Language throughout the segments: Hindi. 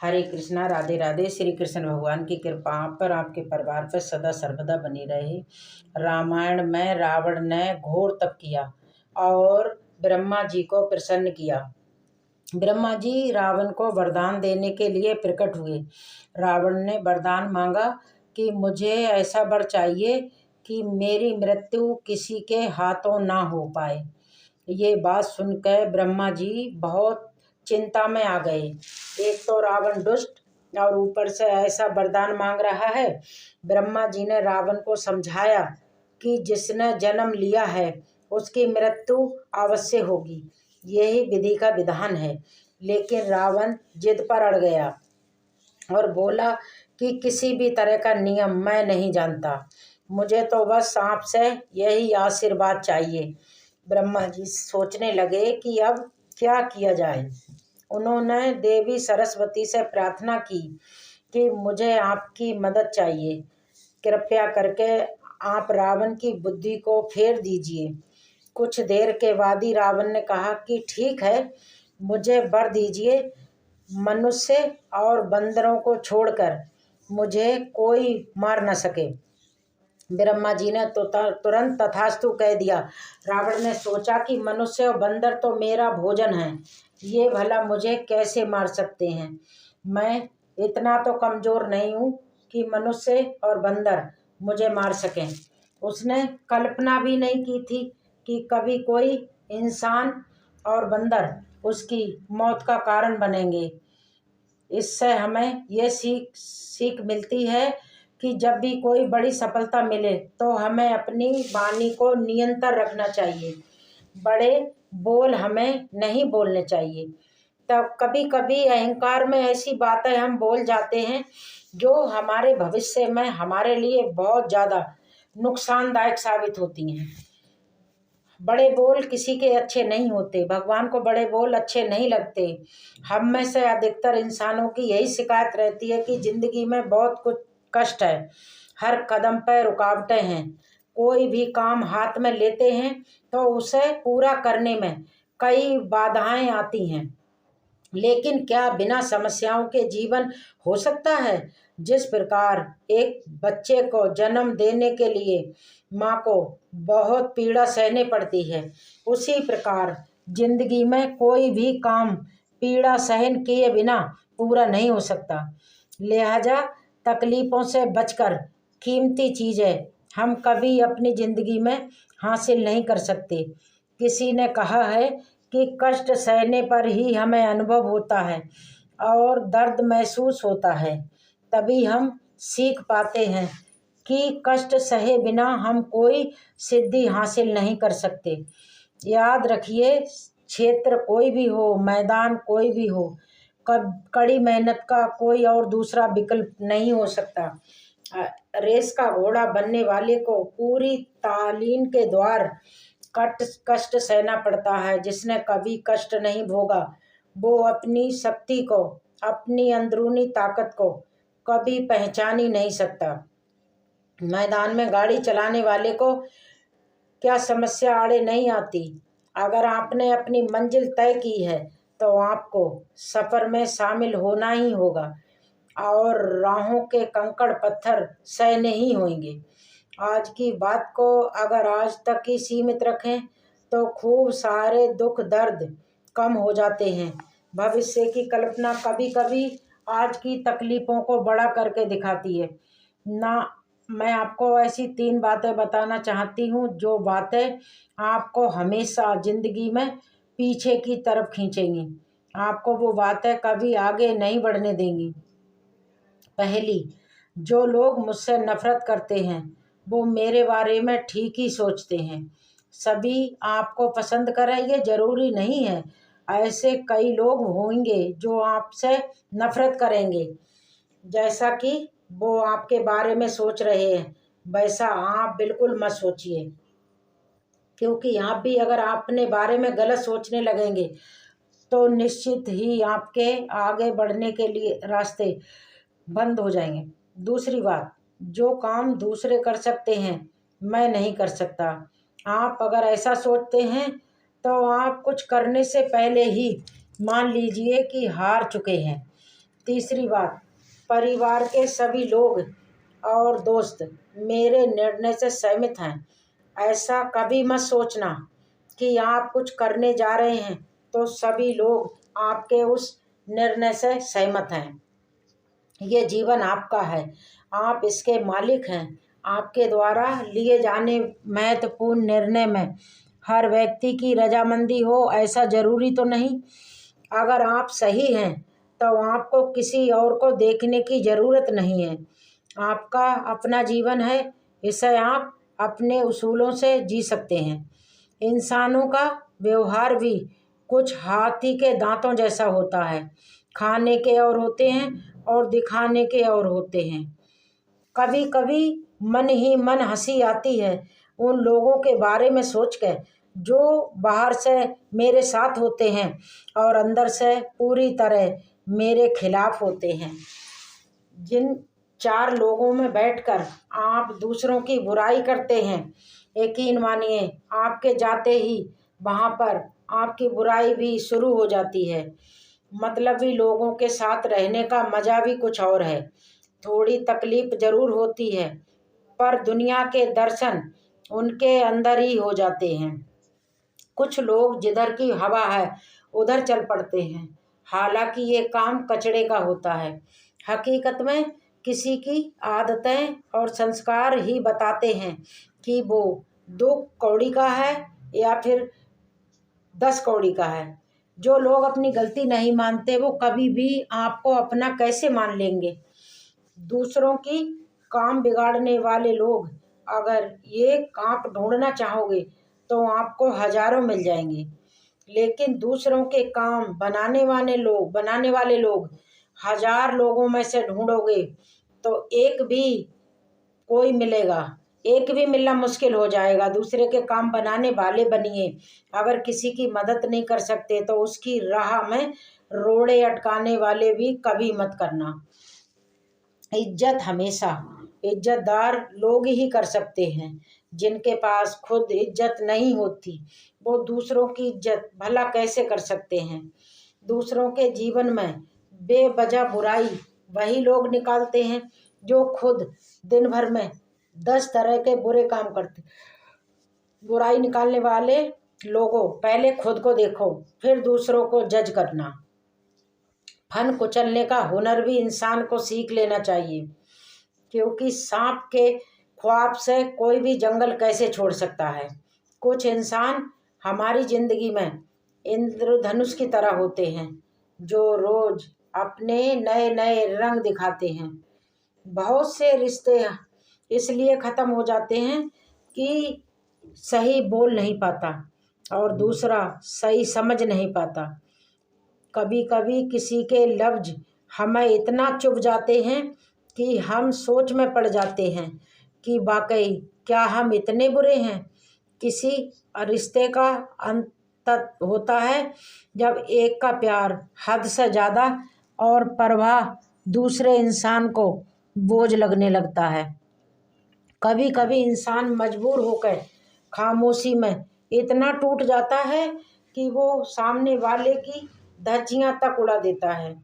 हरे कृष्णा, राधे राधे। श्री कृष्ण भगवान की कृपा आप पर, आपके परिवार पर सदा सर्वदा बनी रहे। रामायण में रावण ने घोर तप किया और ब्रह्मा जी को प्रसन्न किया। ब्रह्मा जी रावण को वरदान देने के लिए प्रकट हुए। रावण ने वरदान मांगा कि मुझे ऐसा वर चाहिए कि मेरी मृत्यु किसी के हाथों ना हो पाए। ये बात सुनकर ब्रह्मा जी बहुत चिंता में आ गए। एक तो रावण दुष्ट और ऊपर से ऐसा वरदान मांग रहा है। ब्रह्मा जी ने रावण को समझाया कि जिसने जन्म लिया है उसकी मृत्यु अवश्य होगी, यही विधि का विधान है। लेकिन रावण जिद पर अड़ गया और बोला कि किसी भी तरह का नियम मैं नहीं जानता, मुझे तो बस आपसे यही आशीर्वाद चाहिए। ब्रह्मा जी सोचने लगे कि अब क्या किया जाए। उन्होंने देवी सरस्वती से प्रार्थना की कि मुझे आपकी मदद चाहिए, कृपया करके आप रावण की बुद्धि को फेर दीजिए। कुछ देर के बाद ही रावण ने कहा कि ठीक है, मुझे वर दीजिए, मनुष्य और बंदरों को छोड़कर मुझे कोई मार न सके। ब्रह्मा जी ने तो तुरंत तथास्तु कह दिया। रावण ने सोचा कि मनुष्य और बंदर तो मेरा भोजन है, ये भला मुझे कैसे मार सकते हैं। मैं इतना तो कमज़ोर नहीं हूँ कि मनुष्य और बंदर मुझे मार सकें। उसने कल्पना भी नहीं की थी कि कभी कोई इंसान और बंदर उसकी मौत का कारण बनेंगे। इससे हमें ये सीख मिलती है कि जब भी कोई बड़ी सफलता मिले तो हमें अपनी वाणी को नियंत्रण रखना चाहिए। बड़े बोल हमें नहीं बोलने चाहिए। तब कभी कभी अहंकार में ऐसी बातें हम बोल जाते हैं जो हमारे भविष्य में हमारे लिए बहुत ज़्यादा नुकसानदायक साबित होती हैं। बड़े बोल किसी के अच्छे नहीं होते, भगवान को बड़े बोल अच्छे नहीं लगते। हम में से अधिकतर इंसानों की यही शिकायत रहती है कि ज़िंदगी में बहुत कुछ कष्ट है, हर कदम पर रुकावटें हैं। कोई भी काम हाथ में लेते हैं तो उसे पूरा करने में कई बाधाएं आती हैं। लेकिन क्या बिना समस्याओं के जीवन हो सकता है? जिस प्रकार एक बच्चे को जन्म देने के लिए माँ को बहुत पीड़ा सहने पड़ती है, उसी प्रकार जिंदगी में कोई भी काम पीड़ा सहन किए बिना पूरा नहीं हो सकता। लिहाजा तकलीफ़ों से बचकर कीमती चीज़ें हम कभी अपनी ज़िंदगी में हासिल नहीं कर सकते। किसी ने कहा है कि कष्ट सहने पर ही हमें अनुभव होता है और दर्द महसूस होता है, तभी हम सीख पाते हैं कि कष्ट सहे बिना हम कोई सिद्धि हासिल नहीं कर सकते। याद रखिए, क्षेत्र कोई भी हो, मैदान कोई भी हो, कड़ी मेहनत का कोई और दूसरा विकल्प नहीं हो सकता। रेस का घोड़ा बनने वाले को पूरी तालीम के द्वार कष्ट सहना पड़ता है। जिसने कभी कष्ट नहीं भोगा वो अपनी शक्ति को, अपनी अंदरूनी ताकत को कभी पहचान ही नहीं सकता। मैदान में गाड़ी चलाने वाले को क्या समस्या आड़े नहीं आती। अगर आपने अपनी मंजिल तय की है तो आपको सफ़र में शामिल होना ही होगा और राहों के कंकड़ पत्थर सहने ही होंगे। आज की बात को अगर आज तक ही सीमित रखें तो खूब सारे दुख दर्द कम हो जाते हैं। भविष्य की कल्पना कभी कभी आज की तकलीफ़ों को बड़ा करके दिखाती है ना। मैं आपको ऐसी 3 बातें बताना चाहती हूँ जो बातें आपको हमेशा ज़िंदगी में पीछे की तरफ खींचेंगी, आपको वो बातें कभी आगे नहीं बढ़ने देंगी। पहली, जो लोग मुझसे नफ़रत करते हैं वो मेरे बारे में ठीक ही सोचते हैं। सभी आपको पसंद करें ये ज़रूरी नहीं है। ऐसे कई लोग होंगे जो आपसे नफ़रत करेंगे। जैसा कि वो आपके बारे में सोच रहे हैं वैसा आप बिल्कुल मत सोचिए, क्योंकि आप भी अगर अपने बारे में गलत सोचने लगेंगे तो निश्चित ही आपके आगे बढ़ने के लिए रास्ते बंद हो जाएंगे। दूसरी बात, जो काम दूसरे कर सकते हैं मैं नहीं कर सकता। आप अगर ऐसा सोचते हैं तो आप कुछ करने से पहले ही मान लीजिए कि हार चुके हैं। तीसरी बात, परिवार के सभी लोग और दोस्त मेरे निर्णय से सहमत हैं। ऐसा कभी मत सोचना कि आप कुछ करने जा रहे हैं तो सभी लोग आपके उस निर्णय से सहमत हैं। ये जीवन आपका है, आप इसके मालिक हैं। आपके द्वारा लिए जाने महत्वपूर्ण निर्णय में हर व्यक्ति की रजामंदी हो ऐसा जरूरी तो नहीं। अगर आप सही हैं तो आपको किसी और को देखने की ज़रूरत नहीं है। आपका अपना जीवन है, इसे आप अपने उसूलों से जी सकते हैं। इंसानों का व्यवहार भी कुछ हाथी के दांतों जैसा होता है, खाने के और होते हैं और दिखाने के और होते हैं। कभी कभी मन ही मन हंसी आती है उन लोगों के बारे में सोचकर जो बाहर से मेरे साथ होते हैं और अंदर से पूरी तरह मेरे खिलाफ होते हैं। जिन चार लोगों में बैठकर आप दूसरों की बुराई करते हैं, यकीन मानिए आपके जाते ही वहाँ पर आपकी बुराई भी शुरू हो जाती है। मतलबी लोगों के साथ रहने का मज़ा भी कुछ और है। थोड़ी तकलीफ ज़रूर होती है पर दुनिया के दर्शन उनके अंदर ही हो जाते हैं। कुछ लोग जिधर की हवा है उधर चल पड़ते हैं, हालांकि ये काम कचड़े का होता है। हकीकत में किसी की आदतें और संस्कार ही बताते हैं कि वो 2 कौड़ी का है या फिर 10 कौड़ी का है। जो लोग अपनी गलती नहीं मानते वो कभी भी आपको अपना कैसे मान लेंगे। दूसरों की काम बिगाड़ने वाले लोग, अगर ये आप ढूंढना चाहोगे तो आपको हजारों मिल जाएंगे, लेकिन दूसरों के काम बनाने वाले लोग 1000 लोगों में से ढूंढोगे तो एक भी कोई मिलेगा, एक भी मिलना मुश्किल हो जाएगा। दूसरे के काम बनाने वाले बनिए। अगर किसी की मदद नहीं कर सकते तो उसकी राह में रोड़े अटकाने वाले भी कभी मत करना। इज्जत हमेशा इज्जतदार लोग ही कर सकते हैं। जिनके पास खुद इज्जत नहीं होती वो दूसरों की इज्जत भला कैसे कर सकते हैं। दूसरों के जीवन में बेवजह बुराई वही लोग निकालते हैं जो खुद दिन भर में 10 तरह के बुरे काम करते। बुराई निकालने वाले लोगों, पहले खुद को देखो फिर दूसरों को जज करना। फन कुचलने का हुनर भी इंसान को सीख लेना चाहिए, क्योंकि सांप के ख्वाब से कोई भी जंगल कैसे छोड़ सकता है। कुछ इंसान हमारी जिंदगी में इंद्रधनुष की तरह होते हैं जो रोज अपने नए नए रंग दिखाते हैं। बहुत से रिश्ते इसलिए ख़त्म हो जाते हैं कि सही बोल नहीं पाता और दूसरा सही समझ नहीं पाता। कभी कभी किसी के लफ्ज हमें इतना चुभ जाते हैं कि हम सोच में पड़ जाते हैं कि वाकई क्या हम इतने बुरे हैं। किसी रिश्ते का अंत होता है जब एक का प्यार हद से ज़्यादा और परवाह दूसरे इंसान को बोझ लगने लगता है। कभी कभी इंसान मजबूर होकर खामोशी में इतना टूट जाता है कि वो सामने वाले की धज्जियां तक उड़ा देता है।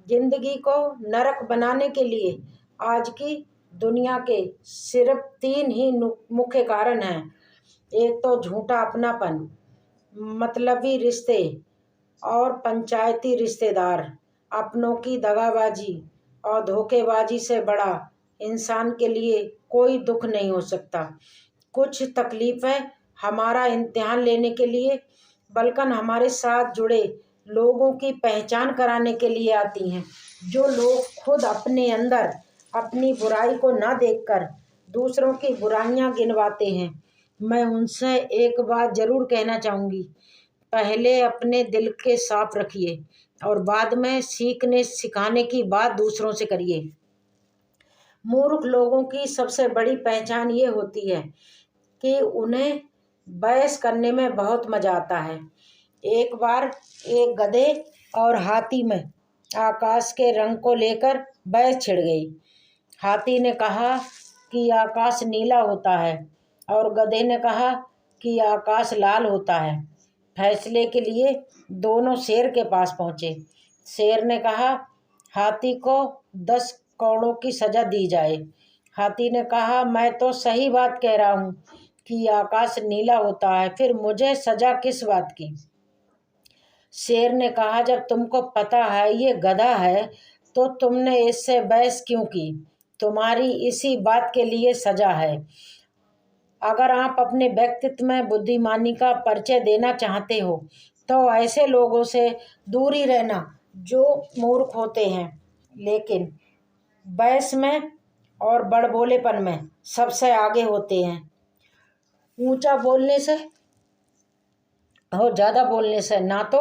जिंदगी को नरक बनाने के लिए आज की दुनिया के सिर्फ 3 ही मुख्य कारण हैं। एक तो झूठा अपनापन, मतलबी रिश्ते और पंचायती रिश्तेदार। अपनों की दगाबाजी और धोखेबाजी से बड़ा इंसान के लिए कोई दुख नहीं हो सकता। कुछ तकलीफ़ें हमारा इम्तिहान लेने के लिए बल्कि हमारे साथ जुड़े लोगों की पहचान कराने के लिए आती हैं। जो लोग खुद अपने अंदर अपनी बुराई को ना देखकर दूसरों की बुराइयां गिनवाते हैं, मैं उनसे एक बात ज़रूर कहना चाहूँगी। पहले अपने दिल के साफ रखिए और बाद में सीखने सिखाने की बात दूसरों से करिए। मूर्ख लोगों की सबसे बड़ी पहचान ये होती है कि उन्हें बहस करने में बहुत मज़ा आता है। एक बार एक गधे और हाथी में आकाश के रंग को लेकर बहस छिड़ गई। हाथी ने कहा कि आकाश नीला होता है और गधे ने कहा कि आकाश लाल होता है। फैसले के लिए दोनों शेर के पास पहुँचे। शेर ने कहा, हाथी को 10 कौड़ों की सजा दी जाए। हाथी ने कहा, मैं तो सही बात कह रहा हूँ कि आकाश नीला होता है, फिर मुझे सजा किस बात की। शेर ने कहा, जब तुमको पता है ये गधा है तो तुमने इससे बहस क्यों की। तुम्हारी इसी बात के लिए सजा है। अगर आप अपने व्यक्तित्व में बुद्धिमानी का परिचय देना चाहते हो तो ऐसे लोगों से दूरी रहना जो मूर्ख होते हैं, लेकिन बहस में और बड़बोलेपन में सबसे आगे होते हैं। ऊंचा बोलने से और ज़्यादा बोलने से ना तो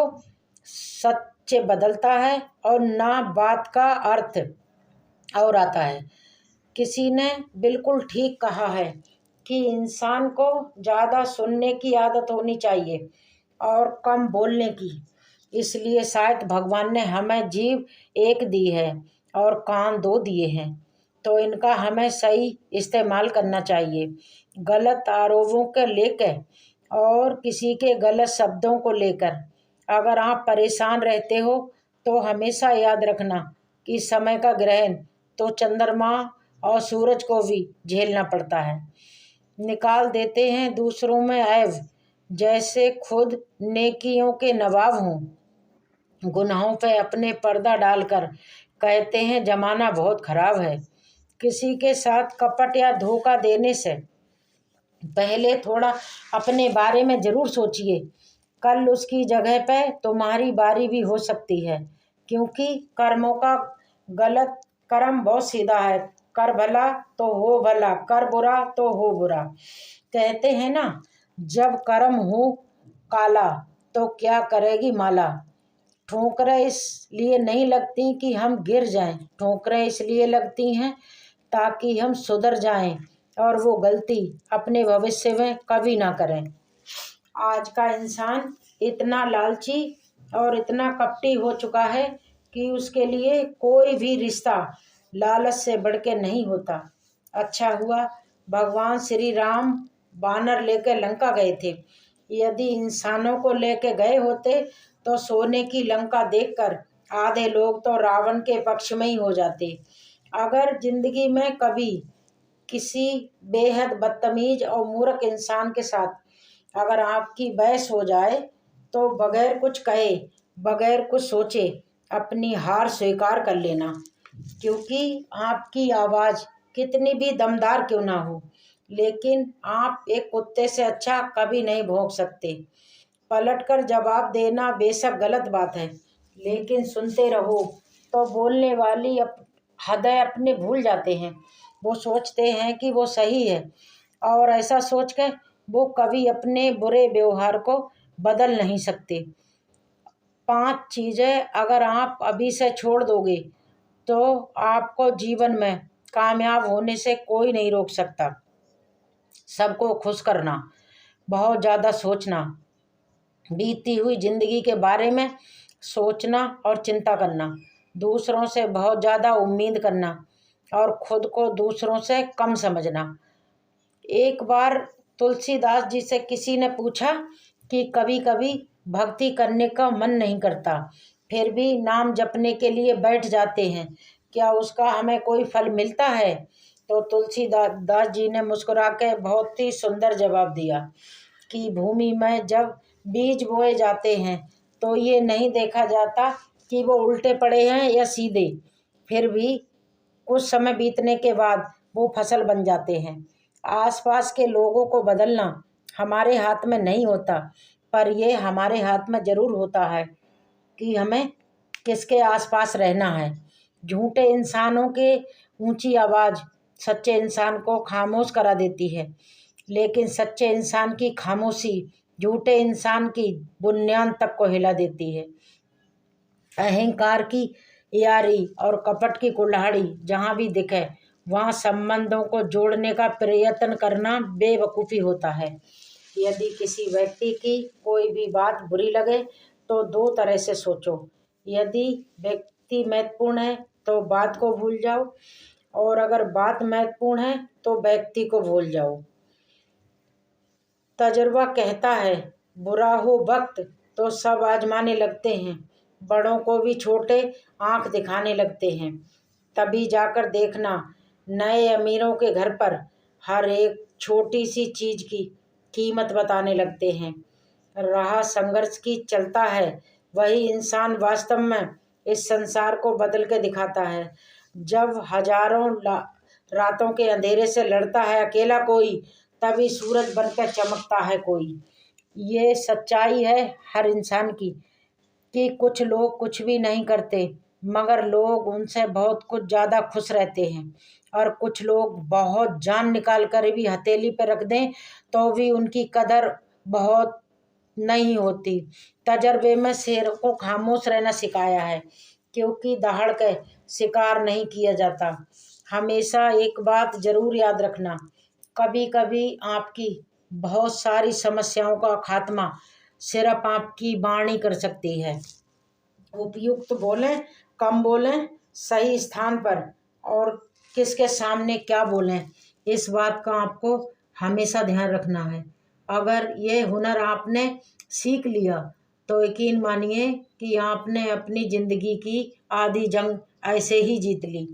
सच्चे बदलता है और ना बात का अर्थ और आता है। किसी ने बिल्कुल ठीक कहा है कि इंसान को ज़्यादा सुनने की आदत होनी चाहिए और कम बोलने की। इसलिए शायद भगवान ने हमें जीभ एक दी है और कान 2 दिए हैं, तो इनका हमें सही इस्तेमाल करना चाहिए। गलत आरोपों को लेकर और किसी के गलत शब्दों को लेकर अगर आप परेशान रहते हो तो हमेशा याद रखना कि समय का ग्रहण तो चंद्रमा और सूरज को भी झेलना पड़ता है। निकाल देते हैं दूसरों में ऐब, जैसे खुद नेकियों के नवाब हों। गुनाहों पे अपने पर्दा डालकर कहते हैं जमाना बहुत खराब है। किसी के साथ कपट या धोखा देने से पहले थोड़ा अपने बारे में ज़रूर सोचिए। कल उसकी जगह पे तुम्हारी बारी भी हो सकती है, क्योंकि कर्मों का गलत कर्म बहुत सीधा है। कर भला तो हो भला, कर बुरा तो हो बुरा। कहते हैं ना, जब कर्म हो काला तो क्या करेगी माला। ठोकरें इसलिए नहीं लगती कि हम गिर जाएं, ठोकरें इसलिए लगती हैं ताकि हम सुधर जाएं और वो गलती अपने भविष्य में कभी ना करें। आज का इंसान इतना लालची और इतना कपटी हो चुका है कि उसके लिए कोई भी रिश्ता लालच से बढ़ के नहीं होता। अच्छा हुआ भगवान श्री राम बानर लेकर लंका गए थे। यदि इंसानों को लेके गए होते तो सोने की लंका देखकर आधे लोग तो रावण के पक्ष में ही हो जाते। अगर जिंदगी में कभी किसी बेहद बदतमीज और मूर्ख इंसान के साथ अगर आपकी बहस हो जाए तो बगैर कुछ कहे, बगैर कुछ सोचे अपनी हार स्वीकार कर लेना, क्योंकि आपकी आवाज़ कितनी भी दमदार क्यों ना हो, लेकिन आप एक कुत्ते से अच्छा कभी नहीं भौंक सकते। पलटकर जवाब देना बेशक गलत बात है, लेकिन सुनते रहो तो बोलने वाली हृदय अपने भूल जाते हैं। वो सोचते हैं कि वो सही है और ऐसा सोच के वो कभी अपने बुरे व्यवहार को बदल नहीं सकते। 5 चीज़ें अगर आप अभी से छोड़ दोगे तो आपको जीवन में कामयाब होने से कोई नहीं रोक सकता। सबको खुश करना, बहुत ज़्यादा सोचना, बीती हुई जिंदगी के बारे में सोचना और चिंता करना, दूसरों से बहुत ज़्यादा उम्मीद करना और खुद को दूसरों से कम समझना। एक बार तुलसीदास जी से किसी ने पूछा कि कभी कभी भक्ति करने का मन नहीं करता, फिर भी नाम जपने के लिए बैठ जाते हैं, क्या उसका हमें कोई फल मिलता है। तो तुलसीदास जी ने मुस्कुरा के बहुत ही सुंदर जवाब दिया कि भूमि में जब बीज बोए जाते हैं तो ये नहीं देखा जाता कि वो उल्टे पड़े हैं या सीधे, फिर भी कुछ समय बीतने के बाद वो फसल बन जाते हैं। आसपास के लोगों को बदलना हमारे हाथ में नहीं होता, पर ये हमारे हाथ में ज़रूर होता है कि हमें किसके आसपास रहना है। झूठे इंसानों के ऊंची आवाज़ सच्चे इंसान को खामोश करा देती है, लेकिन सच्चे इंसान की खामोशी झूठे इंसान की बुनियाद तक को हिला देती है। अहंकार की यारी और कपट की कुल्हाड़ी जहाँ भी दिखे वहाँ संबंधों को जोड़ने का प्रयत्न करना बेवकूफ़ी होता है। यदि किसी व्यक्ति की कोई भी बात बुरी लगे तो 2 तरह से सोचो। यदि व्यक्ति महत्वपूर्ण है तो बात को भूल जाओ, और अगर बात महत्वपूर्ण है तो व्यक्ति को भूल जाओ। तजुर्बा कहता है बुरा हो वक्त तो सब आजमाने लगते हैं, बड़ों को भी छोटे आंख दिखाने लगते हैं। तभी जाकर देखना नए अमीरों के घर पर हर एक छोटी सी चीज की कीमत बताने लगते हैं। राह संघर्ष की चलता है वही इंसान वास्तव में इस संसार को बदल के दिखाता है। जब हजारों रातों के अंधेरे से लड़ता है अकेला कोई, तभी सूरज बनकर चमकता है कोई। ये सच्चाई है हर इंसान की कि कुछ लोग कुछ भी नहीं करते मगर लोग उनसे बहुत कुछ ज़्यादा खुश रहते हैं, और कुछ लोग बहुत जान निकाल कर भी हथेली पर रख दें तो भी उनकी कदर बहुत नहीं होती। तजर्बे में शेर को खामोश रहना सिखाया है, क्योंकि दहाड़ के शिकार नहीं किया जाता। हमेशा एक बात जरूर याद रखना, कभी कभी आपकी बहुत सारी समस्याओं का खात्मा सिर्फ आपकी वाणी कर सकती है। उपयुक्त बोलें, कम बोलें, सही स्थान पर और किसके सामने क्या बोलें, इस बात का आपको हमेशा ध्यान रखना है। अगर ये हुनर आपने सीख लिया तो यकीन मानिए कि आपने अपनी ज़िंदगी की आधी जंग ऐसे ही जीत ली।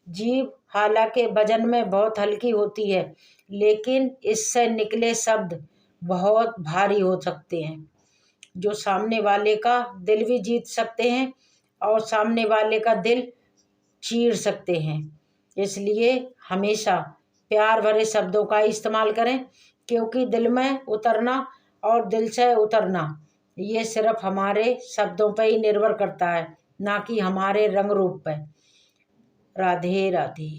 जीभ हालांकि वजन में बहुत हल्की होती है, लेकिन इससे निकले शब्द बहुत भारी हो सकते हैं, जो सामने वाले का दिल भी जीत सकते हैं और सामने वाले का दिल चीर सकते हैं। इसलिए हमेशा प्यार भरे शब्दों का इस्तेमाल करें, क्योंकि दिल में उतरना और दिल से उतरना ये सिर्फ हमारे शब्दों पर ही निर्भर करता है, ना कि हमारे रंग रूप पर। राधे राधे।